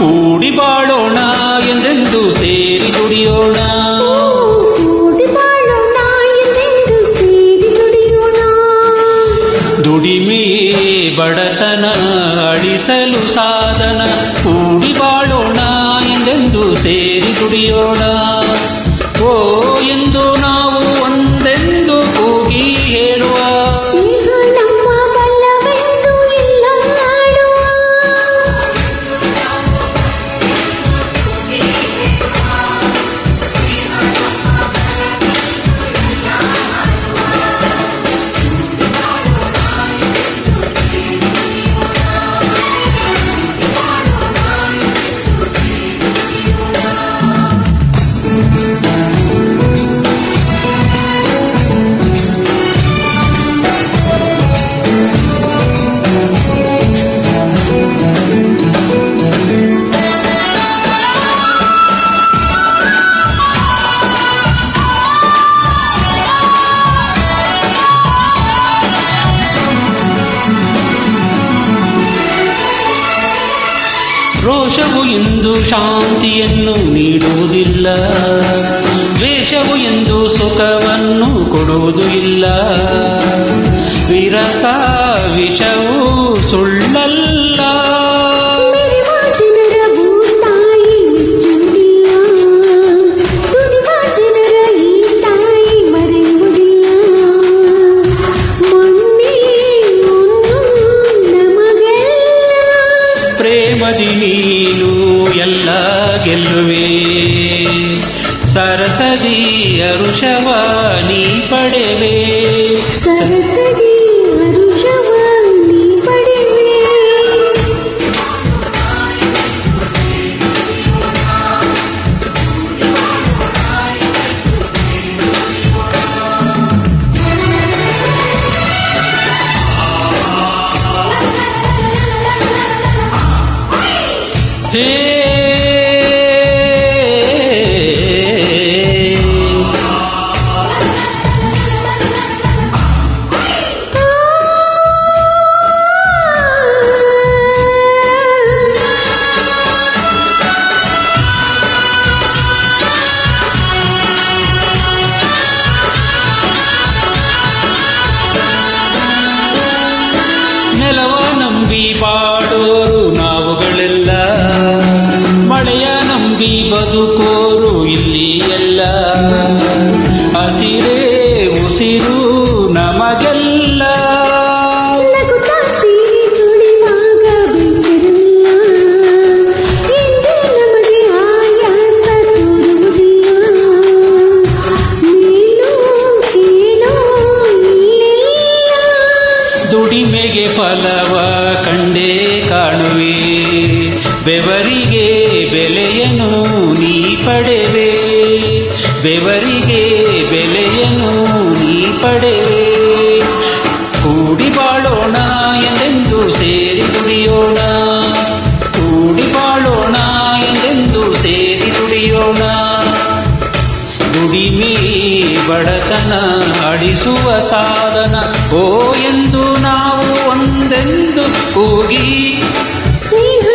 ಕೂಡಿ ಬಾಳೋಣ ಎಂದೆಂದು ಸೇರಿ ದುಡಿಯೋಣ. ಕೂಡಿ ಬಾಳೋಣ ಎಂದೆಂದು ಸೇರಿ ದುಡಿಯೋಣ. ದುಡಿಮೆಯೇ ಬಡತನ ಅಳಿಸಲು ಸಾಧನ. ಕೂಡಿ ಬಾಳೋಣ ಎಂದೆಂದು ಸೇರಿ ದುಡಿಯೋಣ. ಓ ಎಂದು ನಾವು ಒಂದೆಂದು ಕೂಗಿ ಹೇಳುವ. ಸ್ನೇಹ ನಮ್ಮ ಬಲವೆಂದು ಇಲ್ಲ ಆಡುವ. ರೋಷವು ಎಂದು ಶಾಂತಿಯನ್ನು ನೀಡುವುದಿಲ್ಲ. ದ್ವೇಷವು ಎಂದು ಸುಖವನ್ನು ಕೊಡುವುದು ಇಲ್ಲ. ವಿರಸ ವಿಷವು ಸುಳ್ಳಲ್ಲ. ಮೆರೆವ ಜನರ ಭೂತಾಯಿ ಮೆಚ್ಚುವುದಿಲ್ಲ. ದುಡಿವ ಜನರ ಈ ತಾಯಿ ಮರೆಯುವುದಿಲ್ಲ. ಮಣ್ಣೇ ಒಂದು ನಮಗೆಲ್ಲ. ಪ್ರೇಮದಿ ನೀನು ಎಲ್ಲ ಗೆಲ್ಲುವೆ. ಸರಸದಿ ಅರುಷವ ನೀ ಪಡೆವೆ. ಸರಸದಿ ಹರುಷವ ನೀ ಪಡೆವೆ. ಹೇ ನೆಲವ ನಂಬಿ ಬಾಡೋರು ನಾವುಗಳೆಲ್ಲ. ಮಳೆಯ ನಂಬಿ ಬದುಕೋರು ಇಲ್ಲಿ ಎಲ್ಲ. ಹಸಿರೇ ಉಸಿರು ನಮಗೆಲ್ಲ. ನಗುತ್ತಾ ಸೇರಿ ದುಡಿವಾಗ ಬೇಸರವಿಲ್ಲ. ಹಿಂದೆ ನಮಗೆ ಆಯಾಸ ತೋರುವುದಿಲ್ಲ. ಮೇಲು ಕೀಳು ಇಲ್ಲಿಲ್ಲ. ದುಡಿಮೆಗೆ ಫಲವ ಕಂಡೇ ಕಾಣುವೆ. ಬೆವರಿಗೆ ಬೆಲೆಯನ್ನು ನೀ ಪಡೆವೆ. ಬೆವರಿಗೆ ಬೆಲೆಯನ್ನು ನೀ ಪಡೆವೆ. ಕೂಡಿ ಬಾಳೋಣ ಎಂದೆಂದು ಸೇರಿ ದುಡಿಯೋಣ. ಕೂಡಿ ಬಾಳೋಣ ಎಂದೆಂದು ಸೇರಿ ದುಡಿಯೋಣ. ದುಡಿಮೆ ಬಡತನ ಅಳಿಸುವ ಸಾಧನ. ಓ ಎಂದು ನಾವು ಒಂದೆಂದು ಕೂಗಿ ಸ್ನೇಹ